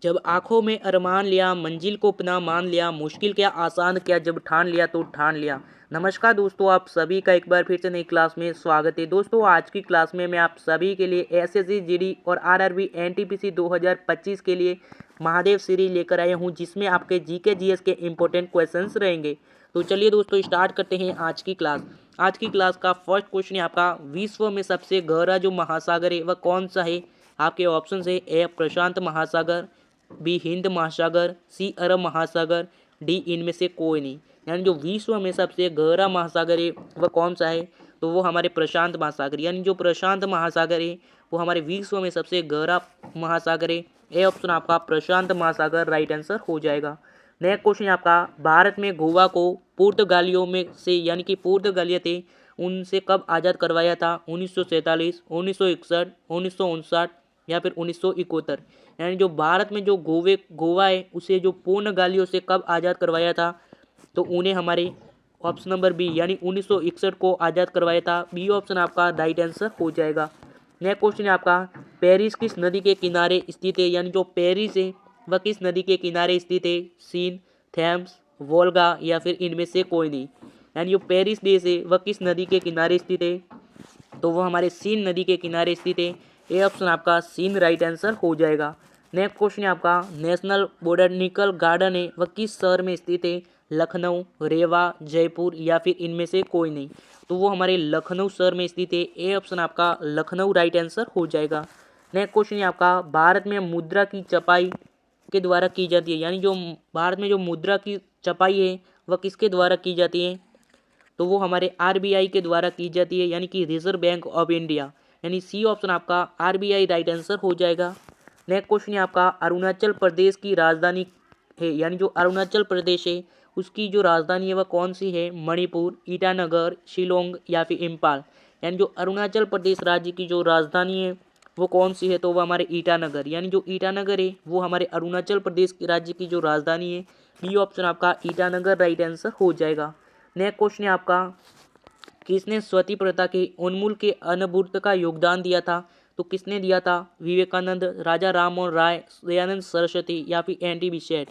जब आंखों में अरमान लिया, मंजिल को अपना मान लिया, मुश्किल क्या आसान क्या, जब ठान लिया तो ठान लिया। नमस्कार दोस्तों, आप सभी का एक बार फिर से नई क्लास में स्वागत है। दोस्तों, आज की क्लास में मैं आप सभी के लिए एसएससी जीडी और आरआरबी एनटीपीसी 2025 के लिए महादेव सीरीज लेकर आया हूं, जिसमें आपके जीके जीएस के इंपॉर्टेंट क्वेश्चंस रहेंगे। तो चलिए दोस्तों, स्टार्ट करते हैं आज की क्लास। आज की क्लास का फर्स्ट क्वेश्चन है आपका, विश्व में सबसे गहरा जो महासागर है वह कौन सा है। आपके ऑप्शन है ए प्रशांत महासागर, बी हिंद महासागर, सी अरब महासागर, डी इनमें से कोई नहीं। यानी जो विश्व में सबसे गहरा महासागर है वह कौन सा है, तो वो हमारे प्रशांत महासागर, यानी जो प्रशांत महासागर है वो हमारे विश्व में सबसे गहरा महासागर है। ए ऑप्शन आपका प्रशांत महासागर राइट आंसर हो जाएगा। नेक्स्ट क्वेश्चन आपका, भारत में गोवा को पुर्तगालियों में से यानी कि पुर्तगालिया थे उनसे कब आज़ाद करवाया था। 1947, 1961, 1959 या फिर 1971। यानी जो भारत में जो गोवा है उसे जो पुर्तगालियों से कब आज़ाद करवाया था, तो उन्हें हमारे ऑप्शन नंबर बी यानी 1961 को आज़ाद करवाया था। बी ऑप्शन आपका राइट आंसर हो जाएगा। नेक्स्ट क्वेश्चन है आपका, पेरिस किस नदी के किनारे स्थित है। यानी जो पेरिस है वह किस नदी के किनारे स्थित है। सीन, थेम्स, वोल्गा या फिर इनमें से कोई नहीं। यानी जो पेरिस देश है वह किस नदी के किनारे स्थित है, तो वो हमारे सीन नदी के किनारे स्थित है। ए ऑप्शन आपका सीन राइट आंसर हो जाएगा। नेक्स्ट क्वेश्चन है आपका, नेशनल बोटैनिकल गार्डन है वह किस शहर में स्थित है। लखनऊ, रेवा, जयपुर या फिर इनमें से कोई नहीं, तो वो हमारे लखनऊ शहर में स्थित है। ए ऑप्शन आपका लखनऊ राइट आंसर हो जाएगा। नेक्स्ट क्वेश्चन है आपका, भारत में मुद्रा की छपाई के द्वारा की जाती है। यानी जो भारत में जो मुद्रा की छपाई है वह किसके द्वारा की जाती है, तो वो हमारे आरबीआई के द्वारा की जाती है, यानी कि रिजर्व बैंक ऑफ इंडिया। यानी सी ऑप्शन आपका आरबीआई राइट आंसर हो जाएगा। नेक्स्ट क्वेश्चन है आपका, अरुणाचल प्रदेश की राजधानी है, यानी जो अरुणाचल प्रदेश है उसकी जो राजधानी है वह कौन सी है। मणिपुर, ईटानगर, शिलोंग या फिर इम्फाल। यानी जो अरुणाचल प्रदेश राज्य की जो राजधानी है वो कौन सी है, तो वह हमारे ईटानगर, यानी जो ईटानगर है वो हमारे अरुणाचल प्रदेश राज्य की जो राजधानी है। बी ऑप्शन आपका ईटानगर राइट आंसर हो जाएगा। नेक्स्ट क्वेश्चन है आपका, किसने सती प्रथा के उन्मूलन के अनुभूत का योगदान दिया था, तो किसने दिया था। विवेकानंद, राजा राम मोहन राय, दयानंद सरस्वती या फिर एन टी बिसेट।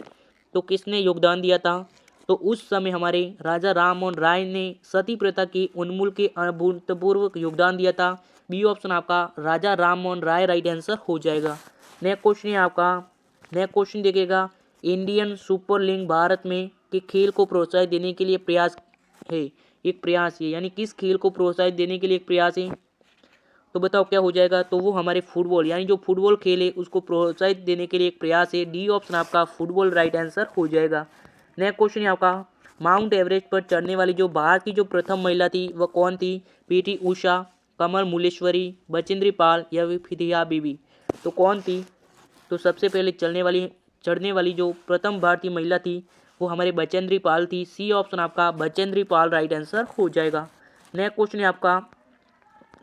तो किसने योगदान दिया था, तो उस समय हमारे राजा राम मोहन राय ने सती प्रथा के उन्मूलन के अभूतपूर्व योगदान दिया था। बी ऑप्शन आपका राजा राम मोहन राय राइट आंसर हो जाएगा। नेक्स्ट क्वेश्चन है आपका, नेक्स्ट क्वेश्चन देखिएगा, इंडियन सुपर लीग भारत में के खेल को प्रोत्साहित देने के लिए प्रयास है, एक प्रयास है, यानी किस खेल को प्रोत्साहित देने के लिए एक प्रयास है, तो बताओ क्या हो जाएगा, तो वो हमारे फुटबॉल, यानी जो फुटबॉल खेल है उसको प्रोत्साहित देने के लिए एक प्रयास है। डी ऑप्शन आपका फुटबॉल राइट आंसर हो जाएगा। नेक्स्ट क्वेश्चन है आपका, माउंट एवरेस्ट पर चढ़ने वाली जो भारत की जो प्रथम महिला थी वह कौन थी। पीटी उषा, कमल मुलेश्वरी, बचेंद्री पाल या फिर फिदिया बीबी। तो कौन थी, तो सबसे पहले चढ़ने वाली जो प्रथम भारतीय महिला थी वो हमारे बचेंद्री पाल थी। सी ऑप्शन आपका बचेंद्री पाल राइट आंसर हो जाएगा। नेक्स्ट क्वेश्चन है आपका,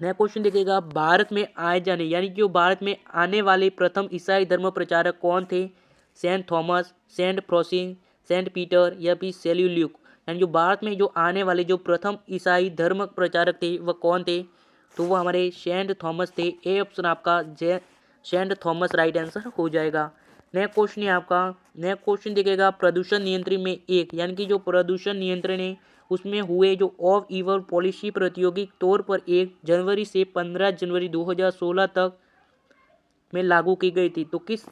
नेक्स्ट क्वेश्चन देखिएगा, भारत में आए जाने यानी कि भारत में आने वाले प्रथम ईसाई धर्म प्रचारक कौन थे। Saint Thomas, Saint Francis, Saint Peter या फिर सेल्यूल्यूक। यानी जो भारत में जो आने वाले जो प्रथम ईसाई धर्म प्रचारक थे वह कौन थे, तो वो हमारे सेंट थॉमस थे। ए ऑप्शन आपका सेंट थॉमस राइट आंसर हो जाएगा। नेक्स्ट क्वेश्चन है आपका, नेक्स्ट क्वेश्चन देखिएगा, प्रदूषण नियंत्रण में एक, यानी कि जो प्रदूषण नियंत्रण है उसमें हुए जो ऑफ ईवर पॉलिसी प्रायोगिक तौर पर 1 जनवरी से 15 जनवरी 2016 तक में लागू की गई थी, तो किस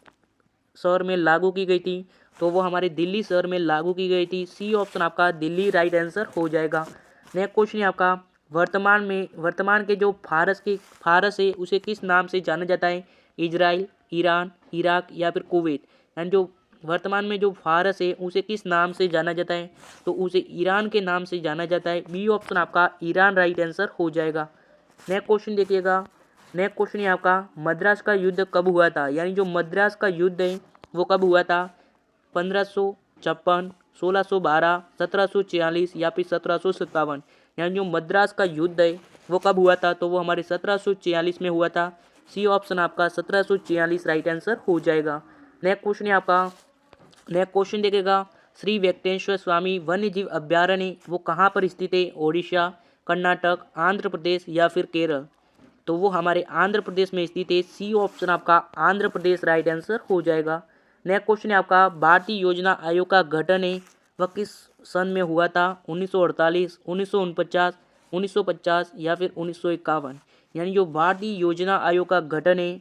शहर में लागू की गई थी, तो वो हमारे दिल्ली शहर में लागू की गई थी। सी ऑप्शन आपका दिल्ली राइट आंसर हो जाएगा। नेक्स्ट क्वेश्चन है आपका, वर्तमान के जो फारस है उसे किस नाम से जाना जाता है। इजराइल, ईरान, इराक या फिर कुवैत। यानी जो वर्तमान में जो फारस है उसे किस नाम से जाना जाता है, तो उसे ईरान के नाम से जाना जाता है। बी ऑप्शन आपका ईरान राइट आंसर हो जाएगा। नेक्स्ट क्वेश्चन देखिएगा, नेक्स्ट क्वेश्चन है आपका, मद्रास का युद्ध कब हुआ था। यानी जो मद्रास का युद्ध है वो कब हुआ था। 1556, 1612, 1746 या फिर 1757। यानी जो मद्रास का युद्ध है वो कब हुआ था, तो वो हमारे 1746 में हुआ था। सी ऑप्शन आपका 1746 राइट आंसर हो जाएगा। नेक्स्ट क्वेश्चन है आपका, नेक्स्ट क्वेश्चन देखेगा, श्री वेंकटेश्वर स्वामी वन्य जीव अभ्यारण्य वो कहाँ पर स्थित है। ओडिशा, कर्नाटक, आंध्र प्रदेश या फिर केरल। तो वो हमारे आंध्र प्रदेश में स्थित है। सी ऑप्शन आपका आंध्र प्रदेश राइट आंसर हो जाएगा। नेक्स्ट क्वेश्चन है आपका भारतीय योजना आयोग का गठन है वह किस सन में हुआ था? 1948, 1949, 1950 या फिर 1951। यानी जो भारतीय योजना आयोग का गठन है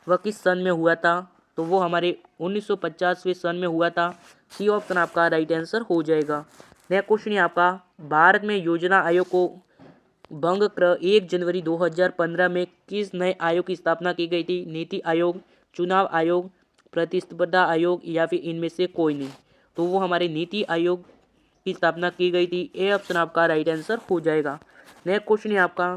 वह किस सन में हुआ था? तो वो हमारे 1950वें सन में हुआ था। सी ऑप्शन आपका राइट आंसर हो जाएगा। नेक्स्ट क्वेश्चन है आपका भारत में योजना आयोग को भंग कर 1 जनवरी 2015 में किस नए आयोग की स्थापना की गई थी? नीति आयोग, चुनाव आयोग, प्रतिस्पर्धा आयोग या फिर इनमें से कोई नहीं। तो वो हमारे नीति आयोग की स्थापना की गई थी। ए ऑप्शन आपका राइट आंसर हो जाएगा। नेक्स्ट क्वेश्चन है आपका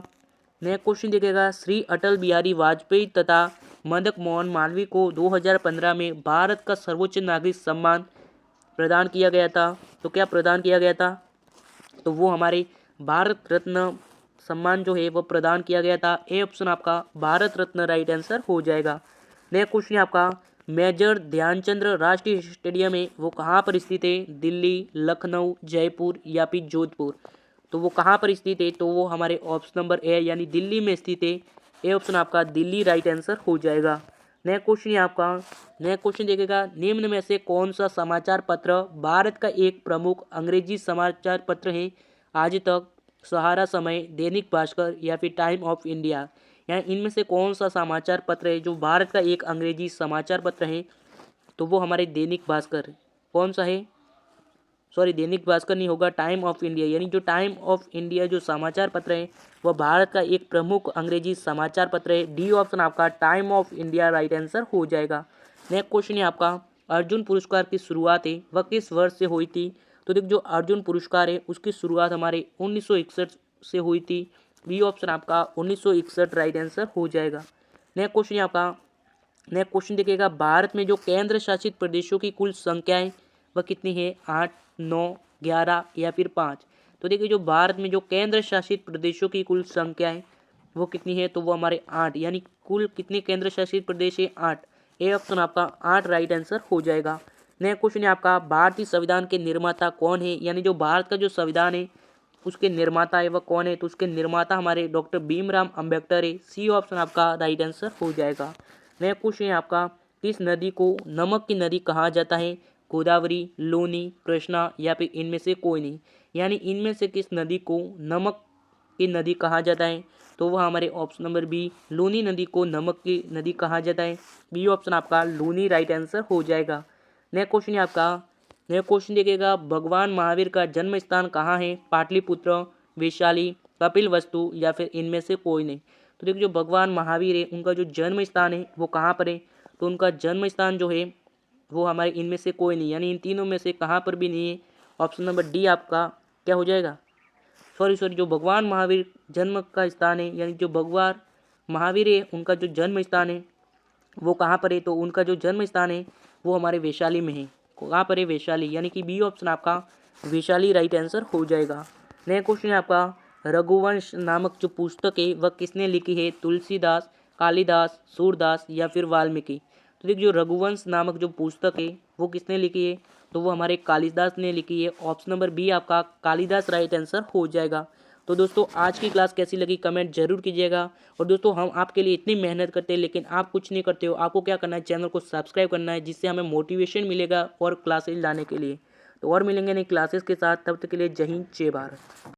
नेक्स्ट क्वेश्चन देखिएगा श्री अटल बिहारी वाजपेयी तथा मदन मोहन मालवीय को 2015 में भारत का सर्वोच्च नागरिक सम्मान प्रदान किया गया था। तो क्या प्रदान किया गया था? तो वो हमारे भारत रत्न सम्मान जो है वो प्रदान किया गया था। ए ऑप्शन आपका भारत रत्न राइट आंसर हो जाएगा। नेक्स्ट क्वेश्चन है आपका मेजर ध्यानचंद राष्ट्रीय स्टेडियम है वो कहाँ पर स्थित है? दिल्ली, लखनऊ, जयपुर या फिर जोधपुर। तो वो कहाँ पर स्थित है? तो वो हमारे ऑप्शन नंबर ए यानी दिल्ली में स्थित है। ए ऑप्शन आपका दिल्ली राइट आंसर हो जाएगा। नेक्स्ट क्वेश्चन है आपका नेक्स्ट क्वेश्चन देखिएगा निम्न में से कौन सा समाचार पत्र भारत का एक प्रमुख अंग्रेजी समाचार पत्र है? आज तक, सहारा समय, दैनिक भास्कर या फिर टाइम ऑफ इंडिया। यानी इनमें से कौन सा समाचार पत्र है जो भारत का एक अंग्रेजी समाचार पत्र है? तो वो हमारे दैनिक भास्कर। कौन सा है? सॉरी, दैनिक भास्कर नहीं होगा, टाइम ऑफ इंडिया। यानी जो टाइम ऑफ इंडिया जो समाचार पत्र है वह भारत का एक प्रमुख अंग्रेजी समाचार पत्र है। डी ऑप्शन आपका time of India right answer हो जाएगा। नेक्स्ट क्वेश्चन है आपका अर्जुन पुरस्कार की शुरुआत है वह किस वर्ष से हुई थी? तो देखो जो अर्जुन पुरस्कार है उसकी शुरुआत हमारे 1961 से हुई थी। बी ऑप्शन आपका 1961 राइट आंसर हो जाएगा। नेक्स्ट क्वेश्चन है आपका नेक्स्ट क्वेश्चन देखिएगा भारत में जो केंद्र शासित प्रदेशों की कुल संख्या है वह कितनी है? 8, 9, 11 या फिर 5। तो देखिए जो भारत में जो केंद्र शासित प्रदेशों की कुल संख्या है वो कितनी है? तो वो हमारे 8। यानी कुल कितने केंद्र शासित प्रदेश है? 8। ए ऑप्शन आपका 8 राइट आंसर हो जाएगा। नेक्स्ट क्वेश्चन है आपका भारतीय संविधान के निर्माता कौन है? यानी जो भारत का जो संविधान है उसके निर्माता है वह कौन है? तो उसके निर्माता हमारे डॉक्टर भीमराव अंबेडकर है। सी ऑप्शन आपका राइट आंसर हो जाएगा। नेक्स्ट क्वेश्चन है आपका किस नदी को नमक की नदी कहा जाता है? गोदावरी, लूनी, कृष्णा या फिर इनमें से कोई नहीं। यानी इनमें से किस नदी को नमक की नदी कहा जाता है? तो वह हमारे ऑप्शन नंबर बी लूनी नदी को नमक की नदी कहा जाता है। बी ऑप्शन आपका लूनी राइट आंसर हो जाएगा। नेक्स्ट क्वेश्चन है आपका नेक्स्ट क्वेश्चन देखिएगा भगवान महावीर का जन्म स्थान कहाँ है? पाटलिपुत्र, वैशाली, कपिलवस्तु या फिर इनमें से कोई नहीं। तो देखिए जो भगवान महावीर है उनका जो जन्म स्थान है वो कहाँ पर है? तो उनका जन्म स्थान जो है वो हमारे इनमें से कोई नहीं, यानी इन तीनों में से कहाँ पर भी नहीं है। ऑप्शन नंबर डी आपका क्या हो जाएगा? सॉरी, जो भगवान महावीर जन्म का स्थान है यानी जो भगवान महावीर है उनका जो जन्म स्थान है वो कहाँ पर है? तो उनका जो जन्म स्थान है वो हमारे वैशाली में है। कहाँ पर है? वैशाली। यानी कि बी ऑप्शन आपका वैशाली राइट आंसर हो जाएगा। नेक्स्ट क्वेश्चन है आपका रघुवंश नामक जो पुस्तक है वह किसने लिखी है? तुलसीदास, कालिदास, सूरदास या फिर वाल्मीकि। तो देखिए जो रघुवंश नामक जो पुस्तक है वो किसने लिखी है? तो वो हमारे कालिदास ने लिखी है। ऑप्शन नंबर बी आपका कालिदास राइट आंसर हो जाएगा। तो दोस्तों आज की क्लास कैसी लगी कमेंट जरूर कीजिएगा। और दोस्तों हम आपके लिए इतनी मेहनत करते हैं लेकिन आप कुछ नहीं करते हो। आपको क्या करना है? चैनल को सब्सक्राइब करना है जिससे हमें मोटिवेशन मिलेगा और क्लासेज लाने के लिए। तो और मिलेंगे नई क्लासेस के साथ, तब तक के लिए जय हिंद जय भारत।